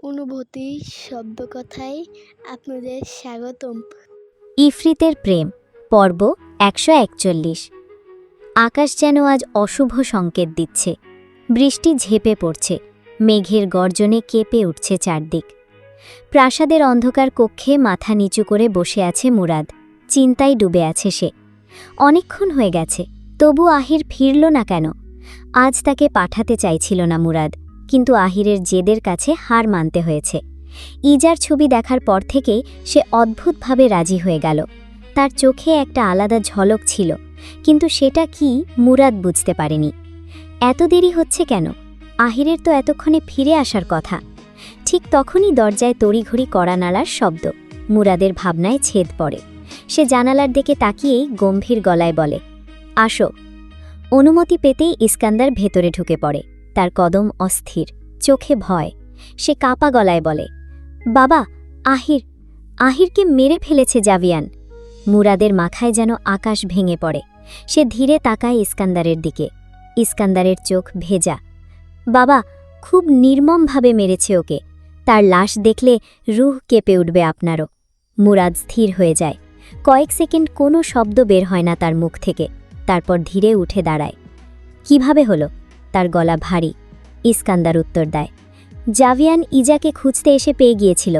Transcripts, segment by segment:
অনুভূতি শব্দকথায় আপনাদের স্বাগতম। ইফরিতের প্রেম পর্ব ১৪১। আকাশ যেন আজ অশুভ সংকেত দিচ্ছে। বৃষ্টি ঝেঁপে পড়ছে, মেঘের গর্জনে কেঁপে উঠছে চারদিক। প্রাসাদের অন্ধকার কক্ষে মাথা নিচু করে বসে আছে মুরাদ। চিন্তায় ডুবে আছে সে। অনেকক্ষণ হয়ে গেছে, তবু আহির ফিরল না কেন? আজ তাকে পাঠাতে চাইছিল না মুরাদ, কিন্তু আহিরের জেদের কাছে হার মানতে হয়েছে। ইজার ছবি দেখার পর থেকেই সে অদ্ভুতভাবে রাজি হয়ে গেল। তার চোখে একটা আলাদা ঝলক ছিল, কিন্তু সেটা কি মুরাদ বুঝতে পারেনি। এত দেরি হচ্ছে কেন? আহিরের তো এতক্ষণে ফিরে আসার কথা। ঠিক তখনই দরজায় তড়িঘড়ি কড়া নাড়ার শব্দ। মুরাদের ভাবনায় ছেদ পড়ে। সে জানালার দিকে তাকিয়েই গম্ভীর গলায় বলে, আসো। অনুমতি পেতেই ইস্কান্দার ভেতরে ঢুকে পড়ে। তার কদম অস্থির, চোখে ভয়। সে কাঁপা গলায় বলে, বাবা, আহিরকে মেরে ফেলেছে জাভিয়ান। মুরাদের মাথায় যেন আকাশ ভেঙে পড়ে। সে ধীরে তাকায় ইস্কান্দারের দিকে। ইস্কান্দারের চোখ ভেজা। বাবা, খুব নির্মমভাবে মেরেছে ওকে। তার লাশ দেখলে রুহ কেঁপে উঠবে আপনারও। মুরাদ স্থির হয়ে যায়। কয়েক সেকেন্ড কোনো শব্দ বের হয় না তার মুখ থেকে। তারপর ধীরে উঠে দাঁড়ায়। কিভাবে হলো? তার গলা ভারী। ইস্কান্দার উত্তর দেয়, জাভিয়ান ইজাকে খুঁজতে এসে পেয়ে গিয়েছিল।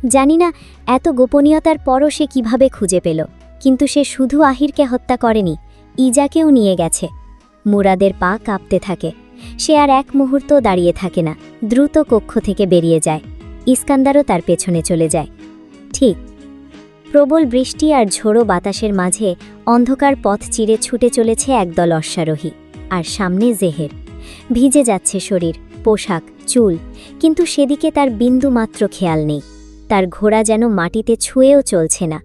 জানি না এত গোপনীয়তার পরও সে কিভাবে খুঁজে পেল, কিন্তু সে শুধু আহিরকে হত্যা করেনি, ইজাকেও নিয়ে গেছে। মুরাদের পা কাঁপতে থাকে। সে আর এক মুহূর্ত দাঁড়িয়ে থাকে না, দ্রুত কক্ষ থেকে বেরিয়ে যায়। ইস্কান্দারও তার পেছনে চলে যায়। ঠিক প্রবল বৃষ্টি আর ঝোড়ো বাতাসের মাঝে অন্ধকার পথ চিরে ছুটে চলেছে একদল অশ্বারোহী। আর সামনে জেহের। ভিজে যাচ্ছে শরীর, পোশাক, চুল, কিন্তু সেদিকে তার বিন্দুমাত্র খেয়াল নেই। তার ঘোড়া যেন মাটিতে ছুঁয়েও চলছে না।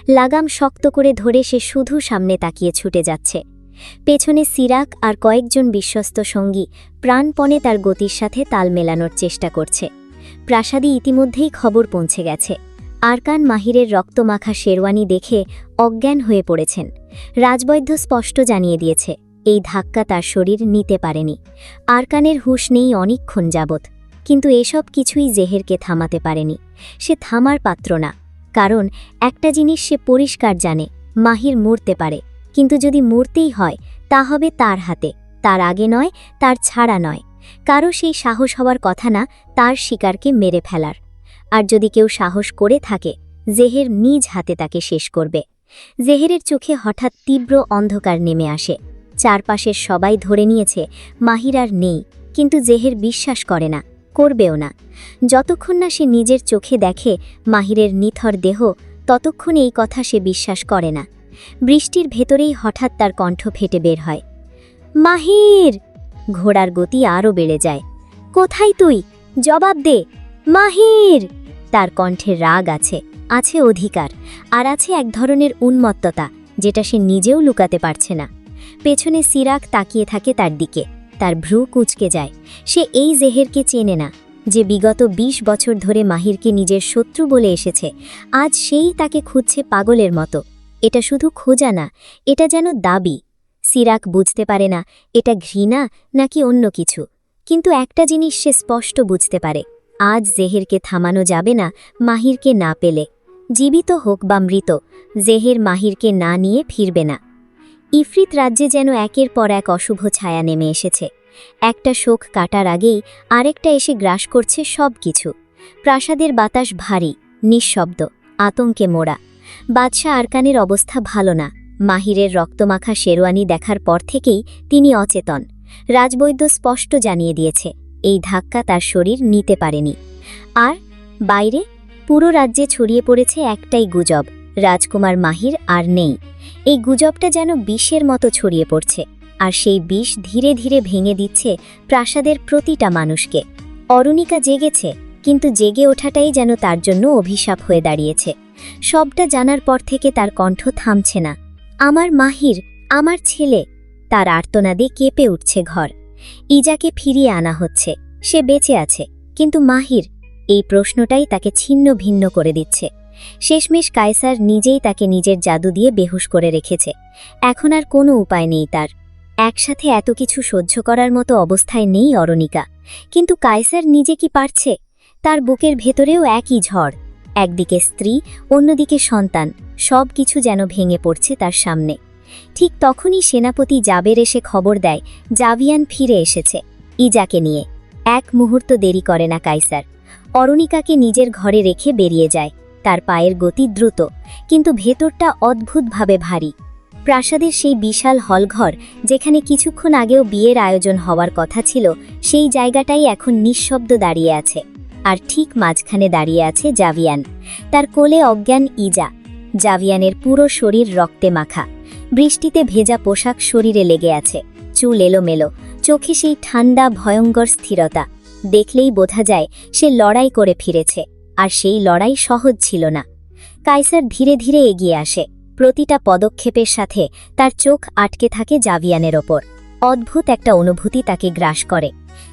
লাগাম শক্ত করে ধরে সে শুধু সামনে তাকিয়ে ছুটে যাচ্ছে। পেছনে সিরাক আর কয়েকজন বিশ্বস্ত সঙ্গী প্রাণপণে তার গতির সাথে তাল মেলানোর চেষ্টা করছে। প্রাসাদে ইতিমধ্যেই খবর পৌঁছে গেছে। আরকান মাহিরের রক্তমাখা শেরওয়ানি দেখে অজ্ঞান হয়ে পড়েছেন। রাজবৈদ্য স্পষ্ট জানিয়ে দিয়েছে, এই ধাক্কা তার শরীর নিতে পারেনি। আরকানের হুঁশ নেই অনেকক্ষণ যাবৎ, কিন্তু এসব কিছুই জেহেরকে থামাতে পারেনি। সে থামার পাত্র না, কারণ একটা জিনিস সে পরিষ্কার জানে, মাহির মরতে পারে, কিন্তু যদি মরতেই হয় তা হবে তার হাতে, তার আগে নয়, তার ছাড়া নয়। কারো সেই সাহস হওয়ার কথা না তার শিকারকে মেরে ফেলার। আর যদি কেউ সাহস করে থাকে, জেহের নিজ হাতে তাকে শেষ করবে। জেহেরের চোখে হঠাৎ তীব্র অন্ধকার নেমে আসে। চারপাশের সবাই ধরে নিয়েছে মাহির আর নেই, কিন্তু জেহের বিশ্বাস করে না, করবেও না। যতক্ষণ না সে নিজের চোখে দেখে মাহিরের নিথর দেহ, ততক্ষণ এই কথা সে বিশ্বাস করে না। বৃষ্টির ভেতরেই হঠাৎ তার কণ্ঠ ফেটে বের হয়, মাহির! ঘোড়ার গতি আরও বেড়ে যায়। কোথায় তুই? জবাব দে, মাহির! তার কণ্ঠে রাগ আছে অধিকার, আর আছে এক ধরনের উন্মত্ততা, যেটা সে নিজেও লুকাতে পারছে না। পেছনে সিরাক তাকিয়ে থাকে তার দিকে। তার ভ্রু কুঁচকে যায়। সে এই জেহেরকে চেনে না, যে বিগত ২০ বছর ধরে মাহিরকে নিজের শত্রু বলে এসেছে। আজ সেই তাকে খুঁজছে পাগলের মতো। এটা শুধু খোঁজা না, এটা যেন দাবি। সিরাক বুঝতে পারে না এটা ঘৃণা নাকি অন্য কিছু, কিন্তু একটা জিনিস সে স্পষ্ট বুঝতে পারে, আজ জেহেরকে থামানো যাবে না মাহিরকে না পেলে। জীবিত হোক বা মৃত, জেহের মাহিরকে না নিয়ে ফিরবে না। ইফরিত রাজ্যে যেন একের পর এক অশুভ ছায়া নেমে এসেছে। একটা শোক কাটার আগেই আরেকটা এসে গ্রাস করছে সব কিছু। প্রাসাদের বাতাস ভারী, নিঃশব্দ, আতঙ্কে মোড়া। বাদশাহ আরকানের অবস্থা ভালো না। মাহিরের রক্তমাখা শেরওয়ানি দেখার পর থেকেই তিনি অচেতন। রাজবৈদ্য স্পষ্ট জানিয়ে দিয়েছে, এই ধাক্কা তার শরীর নিতে পারেনি। আর বাইরে পুরো রাজ্যে ছড়িয়ে পড়েছে একটাই গুজব, রাজকুমার মাহির আর নেই। এই গুজবটা যেন বিষের মতো ছড়িয়ে পড়ছে, আর সেই বিষ ধীরে ধীরে ভেঙে দিচ্ছে প্রাসাদের প্রতিটা মানুষকে। অরুণিকা জেগেছে, কিন্তু জেগে ওঠাটাই যেন তার জন্য অভিশাপ হয়ে দাঁড়িয়েছে। সবটা জানার পর থেকে তার কণ্ঠ থামছে না। আমার মাহির, আমার ছেলে! তার আর্তনাদে কেঁপে উঠছে ঘর। ইজাকে ফিরিয়ে আনা হচ্ছে, সে বেঁচে আছে, কিন্তু মাহির? এই প্রশ্নটাই তাকে ছিন্ন ভিন্ন করে দিচ্ছে। শেষমেশ কায়সার নিজেই তাকে নিজের জাদু দিয়ে বেহুশ করে রেখেছে। এখন আর কোনো উপায় নেই তার। একসাথে এত কিছু সহ্য করার মতো অবস্থায় নেই অরুণিকা। কিন্তু কায়সার নিজে কি পারছে? তার বুকের ভেতরেও একই ঝড়, একদিকে স্ত্রী, অন্যদিকে সন্তান, সব কিছু যেন ভেঙে পড়ছে তার সামনে। ঠিক তখনই সেনাপতি জাবের এসে খবর দেয় জাভিয়ান ফিরে এসেছে, ইজাকে নিয়ে। এক মুহূর্ত দেরি করে না কাইসার। অরুণিকাকে নিজের ঘরে রেখে বেরিয়ে যায়। তার পায়ের গতি দ্রুত, কিন্তু ভেতরটা অদ্ভুতভাবে ভারী। প্রাসাদের সেই বিশাল হলঘর, যেখানে কিছুক্ষণ আগেও বিয়ের আয়োজন হওয়ার কথা ছিল, সেই জায়গাটাই এখন নিঃশব্দ দাঁড়িয়ে আছে। আর ঠিক মাঝখানে দাঁড়িয়ে আছে জাভিয়ান, তার কোলে অজ্ঞান ইজা। জাভিয়ানের পুরো শরীর রক্তে মাখা, বৃষ্টিতে ভেজা পোশাক শরীরে লেগে আছে, চুল এলোমেলো, চোখে সেই ঠান্ডা ভয়ঙ্কর স্থিরতা। দেখলেই বোঝা যায় সে লড়াই করে ফিরেছে, আর সেই লড়াই সহজ ছিল না। কাইসার ধীরে ধীরে এগিয়ে আসে, প্রতিটা পদক্ষেপের সাথে তার চোখ আটকে থাকে জাভিয়ানের ওপর। অদ্ভুত একটা অনুভূতি তাকে গ্রাস করে,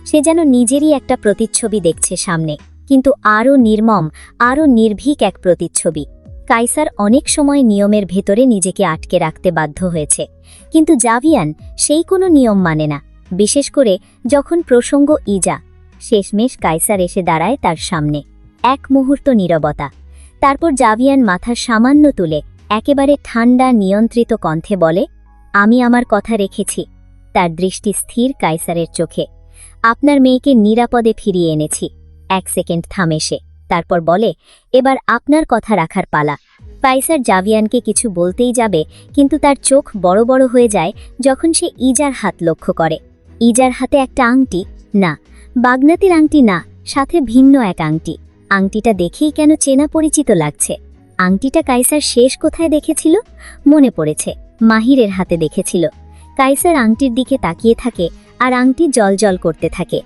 সে যেন নিজেরই একটা প্রতিচ্ছবি দেখছে সামনে, কিন্তু আরও নির্মম, আরও নির্ভীক এক প্রতিচ্ছবি। কাইসার অনেক সময় নিয়মের ভেতরে নিজেকে আটকে রাখতে বাধ্য হয়েছে, কিন্তু জাভিয়ান সেই কোনো নিয়ম মানে না, বিশেষ করে যখন প্রসঙ্গ ইজা। শেষমেশ কাইসার এসে দাঁড়ায় তার সামনে। এক মুহূর্ত নীরবতা, তারপর জাভিয়ান মাথা সামান্য তুলে একেবারে ঠান্ডা নিয়ন্ত্রিত কণ্ঠে বলে, আমি আমার কথা রেখেছি। তার দৃষ্টি স্থির কাইসারের চোখে। আপনার মেয়েকে নিরাপদে ফিরিয়ে এনেছি। এক সেকেন্ড থামে সে, তারপর বলে, এবার আপনার কথা রাখার পালা। কাইসার জাভিয়ানকে কিছু বলতেই যাবে, কিন্তু তার চোখ বড় বড় হয়ে যায় যখন সে ইজার হাত লক্ষ্য করে। ইজার হাতে একটা আংটি, না বাগনাতির আংটি না, সাথে ভিন্ন এক আংটি। আংটিটা দেখেই কেন চেনা পরিচিত লাগছে। আংটিটা কাইসার শেষ কোথায় দেখেছিল? মনে পড়েছে, মাহিরের হাতে দেখেছিল। কাইসার আংটির দিকে তাকিয়ে থাকে, আর আংটি জলজল করতে থাকে।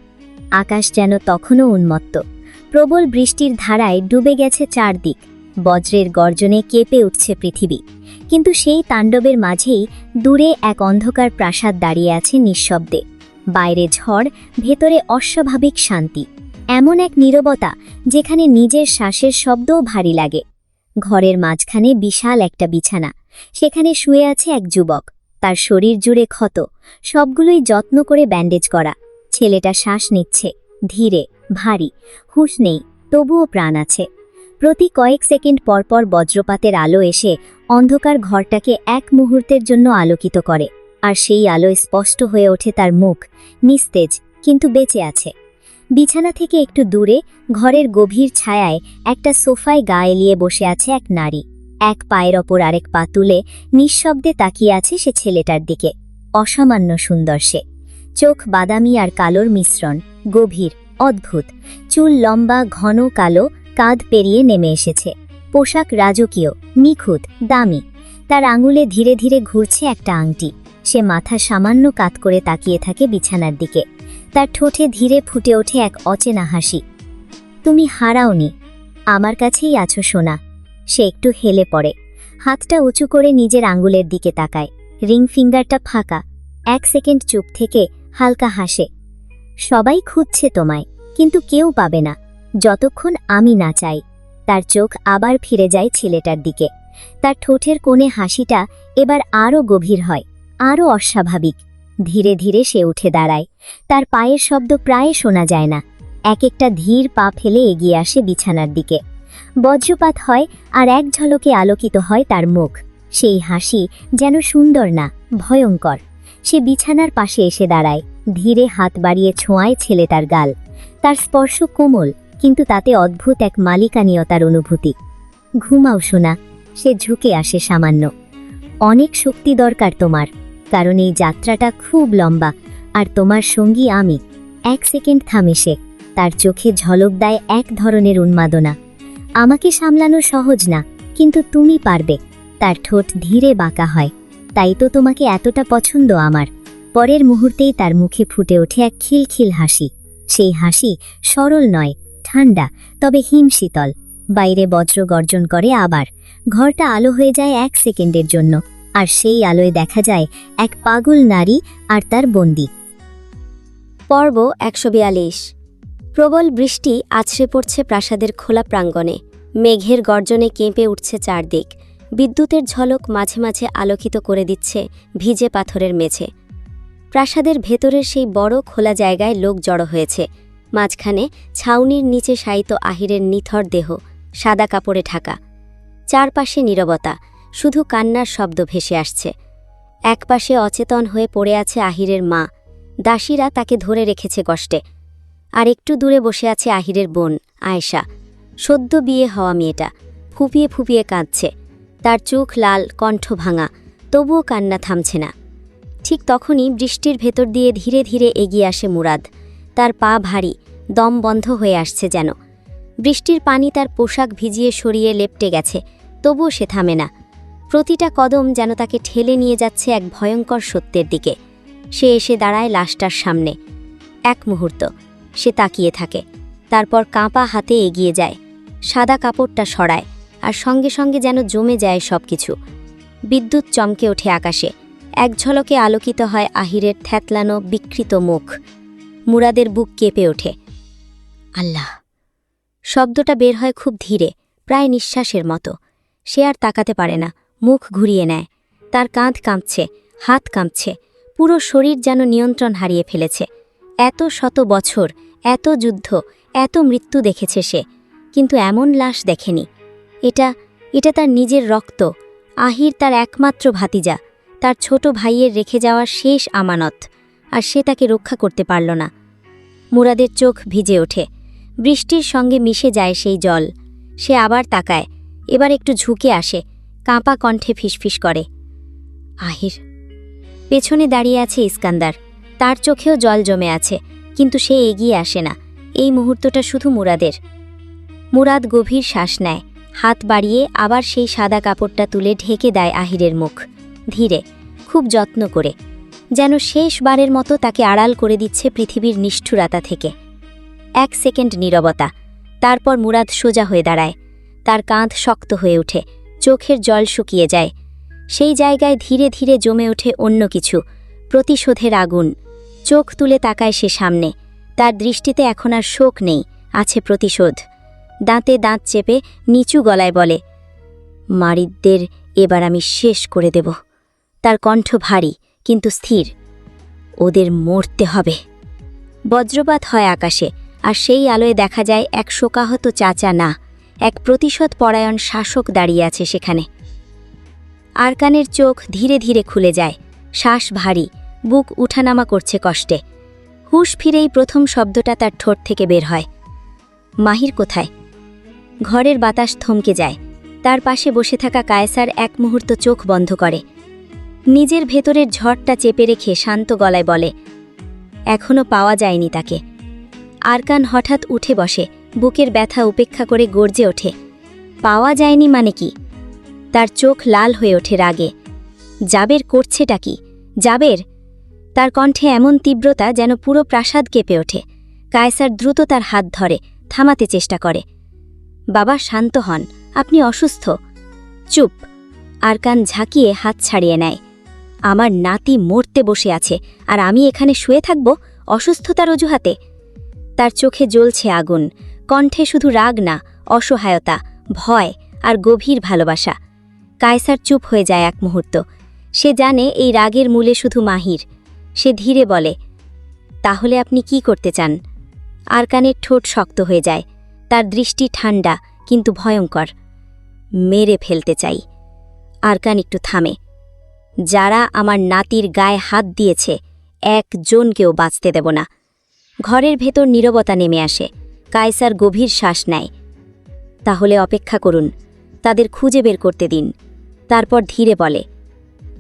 আকাশ যেন তখনও উন্মত্ত। প্রবল বৃষ্টির ধারায় ডুবে গেছে চারদিক, বজ্রের গর্জনে কেঁপে উঠছে পৃথিবী। কিন্তু সেই তাণ্ডবের মাঝেই দূরে এক অন্ধকার প্রাসাদ দাঁড়িয়ে আছে নিঃশব্দে। বাইরে ঝড়, ভেতরে অস্বাভাবিক শান্তি, এমন এক নীরবতা যেখানে নিজের শ্বাসের শব্দও ভারী লাগে। ঘরের মাঝখানে বিশাল একটা বিছানা, সেখানে শুয়ে আছে এক যুবক। তার শরীর জুড়ে ক্ষত, সবগুলোই যত্ন করে ব্যান্ডেজ করা। ছেলেটা শ্বাস নিচ্ছে, ধীরে, ভারী, হুঁশ নেই, তবুও প্রাণ আছে। প্রতি কয়েক সেকেন্ড পরপর বজ্রপাতের আলো এসে অন্ধকার ঘরটাকে এক মুহূর্তের জন্য আলোকিত করে, আর সেই আলোয় স্পষ্ট হয়ে ওঠে তার মুখ, নিস্তেজ কিন্তু বেঁচে আছে। বিছানা থেকে একটু দূরে, ঘরের গভীর ছায়ায় একটা সোফায় গা এলিয়ে বসে আছে এক নারী। এক পায়ের ওপর আরেক পা তুলে নিঃশব্দে তাকিয়ে আছে সে ছেলেটার দিকে। অসামান্য সুন্দর সে, চোখ বাদামি আর কালোর মিশ্রণ, গভীর, অদ্ভুত। চুল লম্বা, ঘন কালো, কাঁধ পেরিয়ে নেমে এসেছে। পোশাক রাজকীয়, নিখুঁত, দামি। তার আঙুলে ধীরে ধীরে ঘুরছে একটা আংটি। সে মাথা সামান্য কাত করে তাকিয়ে থাকে বিছানার দিকে। তার ঠোঁটে ধীরে ফুটে ওঠে এক অচেনা হাসি। তুমি হারাওনি, আমার কাছেই আছো সোনা। সে একটু হেলে পড়ে, হাতটা উঁচু করে নিজের আঙুলের দিকে তাকায়। রিং ফিঙ্গারটা ফাঁকা। এক সেকেন্ড চুপ থেকে হালকা হাসে। সবাই খুঁজছে তোমায়, কিন্তু কেউ পাবে না যতক্ষণ আমি না চাই। তার চোখ আবার ফিরে যায় ছেলেটার দিকে। তার ঠোঁটের কোণে হাসিটা এবার আরও গভীর হয়, আরও অস্বাভাবিক। ধীরে ধীরে সে উঠে দাঁড়ায়। তার পায়ের শব্দ প্রায় শোনা যায় না। এক একটা ধীর পা ফেলে এগিয়ে আসে বিছানার দিকে। বজ্রপাত হয়, আর এক ঝলকে আলোকিত হয় তার মুখ। সেই হাসি যেন সুন্দর না, ভয়ঙ্কর। সে বিছানার পাশে এসে দাঁড়ায়, ধীরে হাত বাড়িয়ে ছোঁয়ায় ছেলেটার গাল। তার স্পর্শ কোমল, কিন্তু তাতে অদ্ভুত এক মালিকানীয়তার অনুভূতি। ঘুমাও সোনা, সে ঝুঁকে আসে সামান্য। অনেক শক্তি দরকার তোমার, কারণ এই যাত্রাটা খুব লম্বা, আর তোমার সঙ্গী আমি। এক সেকেন্ড থামে সে, তার চোখে ঝলক দেয় এক ধরনের উন্মাদনা। আমাকে সামলানো সহজ না, কিন্তু তুমি পারবে। তার ঠোঁট ধীরে বাঁকা হয়। তাই তো তোমাকে এতটা পছন্দ আমার। পরের মুহূর্তেই তার মুখে ফুটে ওঠে এক খিলখিল হাসি। সেই হাসি সরল নয়, ঠান্ডা, তবে হিমশীতল। বাইরে বজ্র গর্জন করে আবার। ঘরটা আলো হয়ে যায় এক সেকেন্ডের জন্য, আর সেই আলোয় দেখা যায় এক পাগল নারী আর তার বন্দী। পর্ব ১৪২। প্রবল বৃষ্টি আছড়ে পড়ছে প্রাসাদের খোলা প্রাঙ্গণে। মেঘের গর্জনে কেঁপে উঠছে চারদিক। বিদ্যুতের ঝলক মাঝে মাঝে আলোকিত করে দিচ্ছে ভিজে পাথরের মেঝে। প্রাসাদের ভেতরের সেই বড় খোলা জায়গায় লোক জড়ো হয়েছে। মাঝখানে ছাউনির নিচে শায়িত আহিরের নিথর দেহ, সাদা কাপড়ে ঢাকা। চারপাশে নীরবতা, শুধু কান্নার শব্দ ভেসে আসছে। একপাশে অচেতন হয়ে পড়ে আছে আহিরের মা, দাসীরা তাকে ধরে রেখেছে কষ্টে। আর একটু দূরে বসে আছে আহিরের বোন আয়েশা, সদ্য বিয়ে হওয়া মেয়েটা, ফুপিয়ে ফুপিয়ে কাঁদছে। তার চোখ লাল, কণ্ঠ ভাঙা, তবুও কান্না থামছে না। ঠিক তখনই বৃষ্টির ভেতর দিয়ে ধীরে ধীরে এগিয়ে আসে মুরাদ। তার পা ভারী, দম বন্ধ হয়ে আসছে যেন। বৃষ্টির পানি তার পোশাক ভিজিয়ে সরিয়ে লেপটে গেছে, তবুও সে থামে না। প্রতিটা কদম যেন তাকে ঠেলে নিয়ে যাচ্ছে এক ভয়ঙ্কর সত্যের দিকে। সে এসে দাঁড়ায় লাশটার সামনে। এক মুহূর্ত সে তাকিয়ে থাকে, তারপর কাঁপা হাতে এগিয়ে যায়, সাদা কাপড়টা সরায়, আর সঙ্গে সঙ্গে যেন জমে যায় সব কিছু। বিদ্যুৎ চমকে ওঠে আকাশে, এক ঝলকে আলোকিত হয় আহিরের থ্যাতলানো বিকৃত মুখ। মুরাদের বুক কেঁপে ওঠে। আল্লাহ! শব্দটা বের হয় খুব ধীরে, প্রায় নিঃশ্বাসের মতো। সে আর তাকাতে পারে না, মুখ ঘুরিয়ে নেয়। তার কাঁধ কাঁপছে, হাত কাঁপছে, পুরো শরীর যেন নিয়ন্ত্রণ হারিয়ে ফেলেছে। এত শত বছর, এত যুদ্ধ, এত মৃত্যু দেখেছে সে, কিন্তু এমন লাশ দেখেনি। এটা তার নিজের রক্ত। আহির তার একমাত্র ভাতিজা, তার ছোট ভাইয়ের রেখে যাওয়া শেষ আমানত, আর সে তাকে রক্ষা করতে পারল না। মুরাদের চোখ ভিজে ওঠে, বৃষ্টির সঙ্গে মিশে যায় সেই জল। সে আবার তাকায়, এবার একটু ঝুঁকে আসে, কাঁপা কণ্ঠে ফিসফিস করে, আহির। পেছনে দাঁড়িয়ে আছে ইস্কান্দার, তার চোখেও জল জমে আছে, কিন্তু সে এগিয়ে আসে না। এই মুহূর্তটা শুধু মুরাদের। মুরাদ গভীর শ্বাস নেয়, হাত বাড়িয়ে আবার সেই সাদা কাপড়টা তুলে ঢেকে দেয় আহিরের মুখ, ধীরে, খুব যত্ন করে, যেন শেষবারের মতো তাকে আড়াল করে দিচ্ছে পৃথিবীর নিষ্ঠুরতা থেকে। 1 সেকেন্ড নীরবতা, তারপর মুরাদ সোজা হয়ে দাঁড়ায়। তার কাঁধ শক্ত হয়ে ওঠে, চোখের জল শুকিয়ে যায়। সেই জায়গায় ধীরে ধীরে জমে ওঠে অন্য কিছু, প্রতিশোধের আগুন। চোখ তুলে তাকায় সে সামনে, তার দৃষ্টিতে এখন আর শোক নেই, আছে প্রতিশোধ। দাঁতে দাঁত চেপে নিচু গলায় বলে, মারিদদের এবার আমি শেষ করে দেব। তার কণ্ঠ ভারী কিন্তু স্থির। ওদের মরতে হবে। বজ্রপাত হয় আকাশে, আর সেই আলোয় দেখা যায় এক শোকাহত চাচা না, এক প্রতিশোধ পরায়ণ শাসক দাঁড়িয়ে আছে সেখানে। আরকানের চোখ ধীরে ধীরে খুলে যায়, শ্বাস ভারী, বুক উঠানামা করছে কষ্টে। হুঁশ ফিরেই প্রথম শব্দটা তার ঠোঁট থেকে বের হয়, মাহির কোথায়? ঘরের বাতাস থমকে যায়। তার পাশে বসে থাকা কায়সার এক মুহূর্ত চোখ বন্ধ করে, নিজের ভেতরের ঝড়টা চেপে রেখে শান্ত গলায় বলে, এখনও পাওয়া যায়নি তাকে। আরকান হঠাৎ উঠে বসে, বুকের ব্যথা উপেক্ষা করে গর্জে ওঠে, পাওয়া যায়নি মানে কি? তার চোখ লাল হয়ে ওঠে রাগে। জাবের করছেটা কি? জাবের? তার কণ্ঠে এমন তীব্রতা যেন পুরো প্রাসাদ কেঁপে ওঠে। কায়সার দ্রুত তার হাত ধরে, থামাতে চেষ্টা করে। বাবা, শান্ত হন, আপনি অসুস্থ। চুপ! আরকান ঝাঁকিয়ে হাত ছাড়িয়ে নেয়। আমার নাতি মরতে বসে আছে, আর আমি এখানে শুয়ে থাকব অসুস্থতার অজুহাতে? তার চোখে জ্বলছে আগুন, কণ্ঠে শুধু রাগ না, অসহায়তা, ভয় আর গভীর ভালোবাসা। কায়সার চুপ হয়ে যায় এক মুহূর্ত। সে জানে এই রাগের মূলে শুধু মাহির। সে ধীরে বলে, তাহলে আপনি কি করতে চান? আরকানের ঠোঁট শক্ত হয়ে যায়, তার দৃষ্টি ঠান্ডা কিন্তু ভয়ঙ্কর। মেরে ফেলতে চাই। আরকান একটু থামে। যারা আমার নাতির গায়ে হাত দিয়েছে, একজনকেও বাঁচতে দেব না। ঘরের ভেতর নীরবতা নেমে আসে। কায়সার গভীর শ্বাস নেয়। তাহলে অপেক্ষা করুন, তাদের খুঁজে বের করতে দিন। তারপর ধীরে বলে,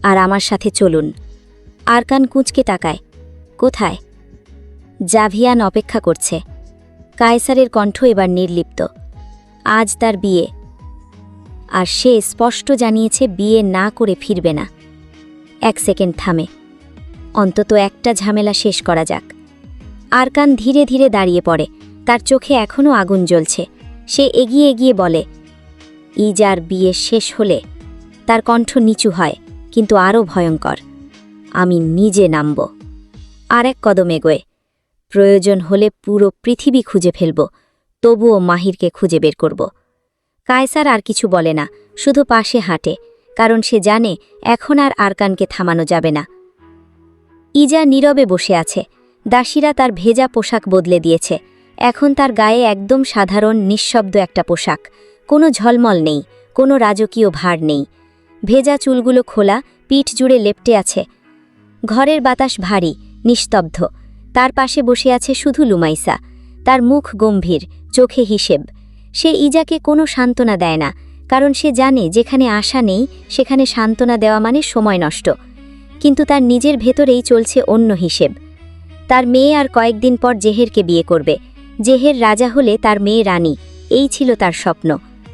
আর আমার সাথে চলুন। আরকান কুঁচকে তাকায়, কোথায়? জাভিয়ান অপেক্ষা করছে। কায়সারের কণ্ঠ এবার নির্লিপ্ত। আজ তার বিয়ে, আর সে স্পষ্ট জানিয়েছে বিয়ে না করে ফিরবে না। 1 সেকেন্ড থামে, অন্তত একটা ঝামেলা শেষ করা যাক। আরকান ধীরে ধীরে দাঁড়িয়ে পড়ে, তার চোখে এখনও আগুন জ্বলছে। সে এগিয়ে এগিয়ে বলে, ইজার বিয়ে শেষ হলে, তার কণ্ঠ নিচু হয় কিন্তু আরও ভয়ঙ্কর, আমি নিজে নামব। আর এক কদম এগোয়, প্রয়োজন হলে পুরো পৃথিবী খুঁজে ফেলব, তবুও মাহিরকে খুঁজে বের করব। কায়সার আর কিছু বলে না, শুধু পাশে হাঁটে, কারণ সে জানে এখন আর আরকানকে থামানো যাবে না। ইজা নীরবে বসে আছে। দাসীরা তার ভেজা পোশাক বদলে দিয়েছে, এখন তার গায়ে একদম সাধারণ নিঃশব্দ একটা পোশাক, কোনো ঝলমল নেই, কোনো রাজকীয় ভার নেই। ভেজা চুলগুলো খোলা, পিঠ জুড়ে লেপ্টে আছে। ঘরের বাতাস ভারী, নিস্তব্ধ। তার পাশে বসে আছে শুধু লুমাইসা। তার মুখ গম্ভীর, চোখে হিসেব। সে ইজাকে কোনো সান্ত্বনা দেয় না, কারণ সে জানে যেখানে আশা নেই সেখানে সান্ত্বনা দেওয়া মানে সময় নষ্ট। কিন্তু তার নিজের ভেতরেই চলছে অন্য হিসেব। তার মেয়ে আর কয়েকদিন পর জেহেরকে বিয়ে করবে। জেহের রাজা হলে তার মেয়ে রানী, এই ছিল তার স্বপ্ন,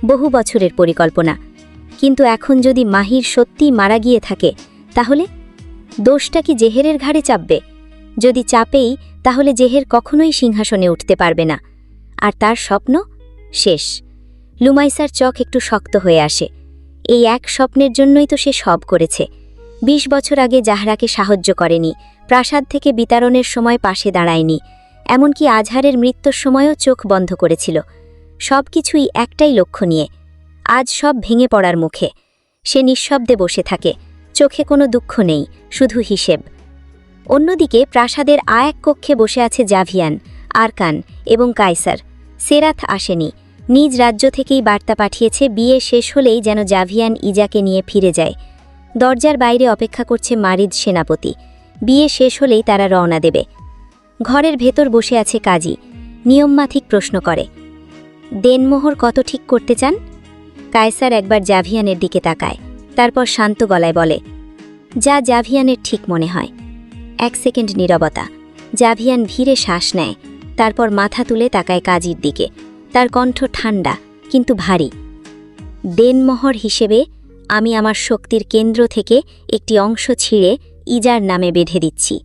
বহু বছরের পরিকল্পনা। কিন্তু এখন যদি মাহির সত্যিই মারা গিয়ে থাকে, তাহলে দোষটা কি জেহেরের ঘাড়ে চাপবে? যদি চাপেই, তাহলে জেহের কখনোই সিংহাসনে উঠতে পারবে না। আর তার স্বপ্ন শেষ। লুমাইসার চোখ একটু শক্ত হয়ে আসে। এই এক স্বপ্নের জন্যই তো সে সব করেছে। ২০ বছর আগে জাহরাকে সাহায্য করেনি, প্রাসাদ থেকে বিতরণের সময় পাশে দাঁড়ায়নি, এমনকি আজহারের মৃত্যুর সময়ও চোখ বন্ধ করেছিল। সব কিছুই একটাই লক্ষ্য নিয়ে। আজ সব ভেঙে পড়ার মুখে। সে নিঃশব্দে বসে থাকে, চোখে কোনো দুঃখ নেই, শুধু হিসেব। অন্যদিকে প্রাসাদের এক কক্ষে বসে আছে জাভিয়ান, আরকান এবং কায়সার। সেরাথ আসেনি, নিজ রাজ্য থেকেই বার্তা পাঠিয়েছে বিয়ে শেষ হলেই যেন জাভিয়ান ইজাকে নিয়ে ফিরে যায়। দরজার বাইরে অপেক্ষা করছে মারিদ সেনাপতি। বিয়ে শেষ হলেই তারা রওনা দেবে। ঘরের ভেতর বসে আছে কাজী, নিয়মমাফিক প্রশ্ন করে, দেনমোহর কত ঠিক করতে চান? কায়সার একবার জাভিয়ানের দিকে তাকায়, তারপর শান্ত গলায় বলে, যা জাভিয়ানের ঠিক মনে হয়। 1 সেকেন্ড নীরবতা। জাভিয়ান ধীরে শ্বাস নেয়, তারপর মাথা তুলে তাকায় কাজীর দিকে। তার কণ্ঠ ঠান্ডা কিন্তু ভারী। দেনমোহর হিসেবে আমি আমার শক্তির কেন্দ্র থেকে একটি অংশ ছিঁড়ে ইজার নামে বেঁধে দিচ্ছি।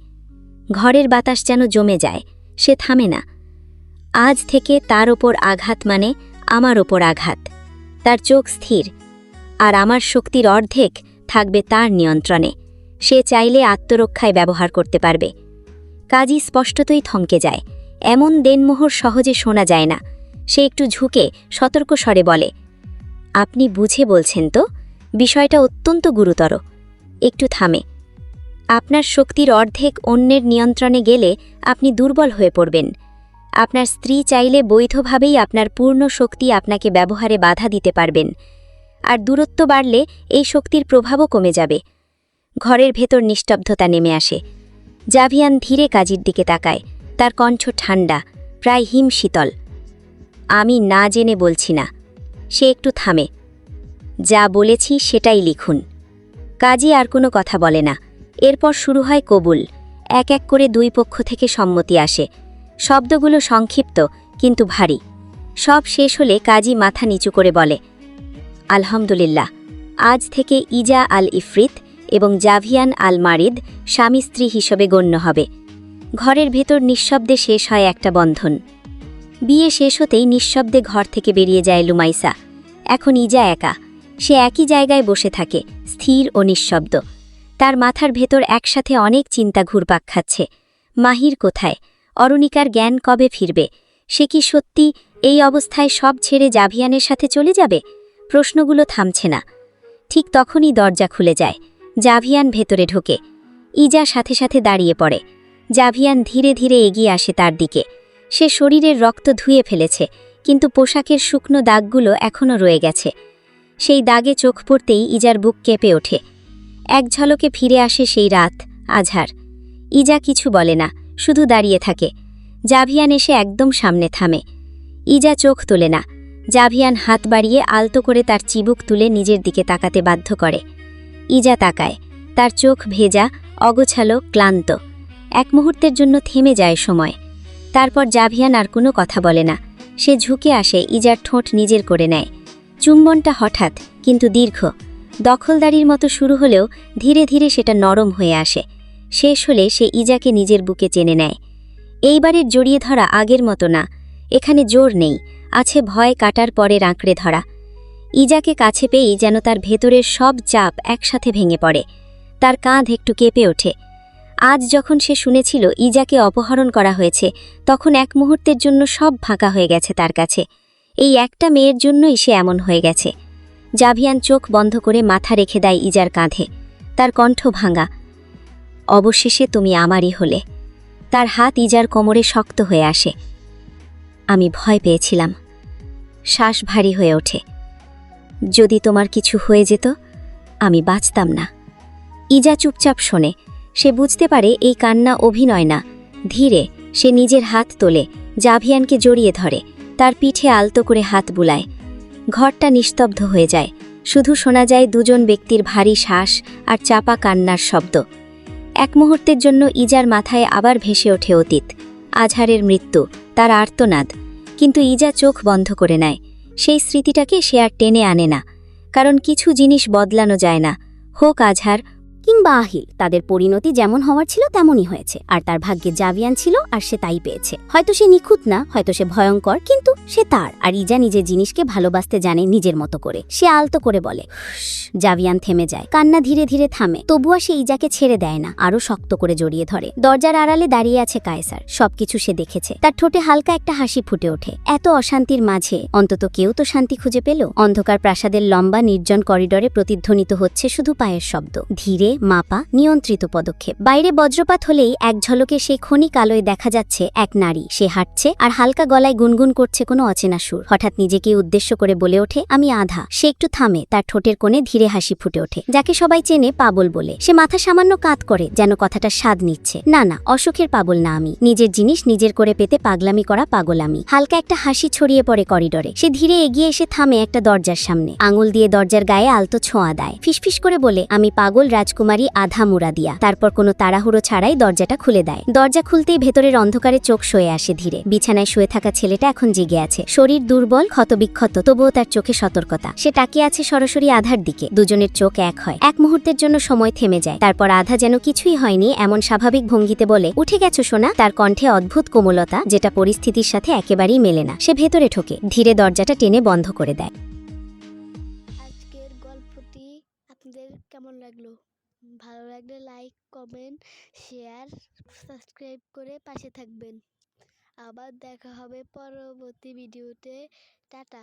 ঘরের বাতাস যেন জমে যায়, সে থামে না। আজ থেকে তার ওপর আঘাত মানে আমার ওপর আঘাত। তার চোখ স্থির, আর আমার শক্তির অর্ধেক থাকবে তার নিয়ন্ত্রণে। সে চাইলে আত্মরক্ষায় ব্যবহার করতে পারবে। কাজী স্পষ্টতই থমকে যায়। এমন দেনমোহর সহজে শোনা যায় না। সে একটু ঝুঁকে সতর্ক স্বরে বলে, আপনি বুঝে বলছেন তো? বিষয়টা অত্যন্ত গুরুতর। একটু থামে। আপনার শক্তির অর্ধেক অন্যের নিয়ন্ত্রণে গেলে আপনি দুর্বল হয়ে পড়বেন। আপনার স্ত্রী চাইলে বৈধভাবেই আপনার পূর্ণ শক্তি আপনাকে ব্যবহারে বাধা দিতে পারবেন। আর দূরত্ব বাড়লে এই শক্তির প্রভাবও কমে যাবে। ঘরের ভেতর নিস্তব্ধতা নেমে আসে। জাভিয়ান ধীরে কাজীর দিকে তাকায়, তার কণ্ঠ ঠান্ডা, প্রায় হিমশীতল। আমি না জেনে বলছি না। সে একটু থামে। যা বলেছি সেটাই লিখুন। কাজী আর কোনো কথা বলে না। এরপর শুরু হয় কবুল। এক এক করে দুই পক্ষ থেকে সম্মতি আসে। শব্দগুলো সংক্ষিপ্ত কিন্তু ভারী। সব শেষ হলে কাজী মাথা নিচু করে বলে, আলহামদুলিল্লাহ, আজ থেকে ইজা আল ইফরিত এবং জাভিয়ান আল মারিদ স্বামী স্ত্রী হিসেবে গণ্য হবে। ঘরের ভেতর নিঃশব্দে শেষ হয় একটা বন্ধন। বিয়ে শেষ হতেই নিঃশব্দে ঘর থেকে বেরিয়ে যায় লুমাইসা। এখন ইজা একা। সে একই জায়গায় বসে থাকে, স্থির ও নিঃশব্দ। তার মাথার ভেতর একসাথে অনেক চিন্তা ঘুরপাক খাচ্ছে। মাহির কোথায়? অরুণিকার জ্ঞান কবে ফিরবে? সে কি সত্যি এই অবস্থায় সব ছেড়ে জাভিয়ানের সাথে চলে যাবে? প্রশ্নগুলো থামছে না। ঠিক তখনই দরজা খুলে যায়। জাভিয়ান ভেতরে ঢোকে। ইজা সাথে সাথে দাঁড়িয়ে পড়ে। জাভিয়ান ধীরে ধীরে এগিয়ে আসে তার দিকে। সে শরীরের রক্ত ধুয়ে ফেলেছে, কিন্তু পোশাকের শুকনো দাগগুলো এখনও রয়ে গেছে। সেই দাগে চোখ পড়তেই ইজার বুক কেঁপে ওঠে। এক ঝলকে ফিরে আসে সেই রাত, আজহার। ইজা কিছু বলে না, শুধু দাঁড়িয়ে থাকে। জাভিয়ান এসে একদম সামনে থামে। ইজা চোখ তোলে না। জাভিয়ান হাত বাড়িয়ে আলতো করে তার চিবুক তুলে নিজের দিকে তাকাতে বাধ্য করে। ইজা তাকায়। তার চোখ ভেজা, অগোছালো, ক্লান্ত। এক মুহূর্তের জন্য থেমে যায় সময়। তারপর জাভিয়ান আর কোনো কথা বলে না। সে ঝুঁকে আসে, ইজার ঠোঁট নিজের করে নেয়। চুম্বনটা হঠাৎ কিন্তু দীর্ঘ। দখলদারির মতো শুরু হলেও ধীরে ধীরে সেটা নরম হয়ে আসে। শেষ হলে সে ইজাকে নিজের বুকে চেনে নেয়। এইবারের জড়িয়ে ধরা আগের মতো না। এখানে জোর নেই, আছে ভয় কাটার পরে আঁকড়ে ধরা। ইজাকে কাছে পেয়েই যেন তার ভেতরের সব চাপ একসাথে ভেঙে পড়ে। তার কাঁধ একটু কেঁপে ওঠে। আজ যখন সে শুনেছিল ইজাকে অপহরণ করা হয়েছে, তখন এক মুহূর্তের জন্য সব ফাঁকা হয়ে গেছে তার কাছে। এই একটা মেয়ের জন্যই সে এমন হয়ে গেছে। জাভিয়ান চোখ বন্ধ করে মাথা রেখে দেয় ইজার কাঁধে। তার কণ্ঠ ভাঙা, অবশেষে তুমি আমারই হলে। তার হাত ইজার কোমরে শক্ত হয়ে আসে। আমি ভয় পেয়েছিলাম। শ্বাস ভারী হয়ে ওঠে। যদি তোমার কিছু হয়ে যেত, আমি বাঁচতাম না। ইজা চুপচাপ শোনে। সে বুঝতে পারে এই কান্না অভিনয় না। ধীরে সে নিজের হাত তোলে, জাভিয়ানকে জড়িয়ে ধরে, তার পিঠে আলতো করে হাত বুলায়। ঘরটা নিস্তব্ধ হয়ে যায়। শুধু শোনা যায় দুজন ব্যক্তির ভারী শ্বাস আর চাপা কান্নার শব্দ। এক মুহূর্তের জন্য ইজার মাথায় আবার ভেসে ওঠে অতীত, আজহারের মৃত্যু, তার আর্তনাদ। কিন্তু ইজা চোখ বন্ধ করে নেয়। সেই স্মৃতিটাকে সে আর টেনে আনে না, কারণ কিছু জিনিস বদলানো যায় না, হোক আজহার কিংবা আহিল। তাদের পরিণতি যেমন হওয়ার ছিল তেমনই হয়েছে, আর তার ভাগ্যে জাভিয়ান ছিল আর সে তাই পেয়েছে। হয়তো সে নিখুঁত না, হয়তো সে ভয়ঙ্কর, কিন্তু সে তার। আর ইজা নিজের জিনিসকে ভালোবাসতে জানে নিজের মতো করে। সে আলতো করে বলে, জাভিয়ান থেমে যায়। কান্না ধীরে ধীরে থামে, তবুও সে ইজাকে ছেড়ে দেয় না, আরো শক্ত করে জড়িয়ে ধরে। দরজার আড়ালে দাঁড়িয়ে আছে কায়সার। সবকিছু সে দেখেছে। তার ঠোঁটে হালকা একটা হাসি ফুটে ওঠে। এত অশান্তির মাঝে অন্তত কেউ তো শান্তি খুঁজে পেল। অন্ধকার প্রাসাদের লম্বা নির্জন করিডরে প্রতিধ্বনিত হচ্ছে শুধু পায়ের শব্দ, ধীরে মাপা নিয়ন্ত্রিত পদক্ষেপ। বাইরে বজ্রপাত হলেই এক ঝলকে সেই ক্ষণিক আলোয় দেখা যাচ্ছে এক নারী। সে হাঁটছে আর হালকা গলায় গুনগুন করছে কোনো অচেনা সুর। হঠাৎ নিজেকে উদ্দেশ্য করে বলে ওঠে, আমি আধা। সে একটু থামে, তার ঠোঁটের কোণে ধীরে হাসি ফুটে ওঠে, যাকে সবাই চেনে পাগল বলে। সে মাথা সামান্য কাত করে, যেন কথাটা স্বাদ নিচ্ছে। না না, অসুখের পাগল না আমি, নিজের জিনিস নিজের করে পেতে পাগলামি করা পাগল আমি। হালকা একটা হাসি ছড়িয়ে পড়ে করিডরে। সে ধীরে এগিয়ে এসে থামে একটা দরজার সামনে, আঙুল দিয়ে দরজার গায়ে আলতো ছোঁয়া দেয়, ফিসফিস করে বলে, আমি পাগল রাজকুমারী আধা মুরাদিয়া। তারপর কোনো তাড়াহুড়ো ছাড়াই দরজাটা খুলে দেয়। দরজা খুলতেই ভেতরের অন্ধকারে চোখ সয়ে আসে ধীরে। বিছানায় শুয়ে থাকা ছেলেটা এখন জেগে আছে, শরীর দুর্বল, ক্ষতবিক্ষত, তবুও তার চোখে সতর্কতা। সে তাকিয়ে আছে সরাসরি আধার দিকে। দুজনের চোখ এক হয়। এক মুহূর্তের জন্য সময় থেমে যায়। তারপর আধা যেন কিছুই হয়নি এমন স্বাভাবিক ভঙ্গিতে বলে, উঠে গেছো সোনা। তার কণ্ঠে অদ্ভুত কোমলতা, যেটা পরিস্থিতির সাথে একেবারেই মেলে না। সে ভেতরে ঢোকে, ধীরে দরজাটা টেনে বন্ধ করে দেয়। আজকের গল্পটি আপনাদের কেমন লাগলো? ভালো লাগলে লাইক, কমেন্ট, শেয়ার, সাবস্ক্রাইব করে পাশে থাকবেন। আবার দেখা হবে পরবর্তী ভিডিওতে। টাটা।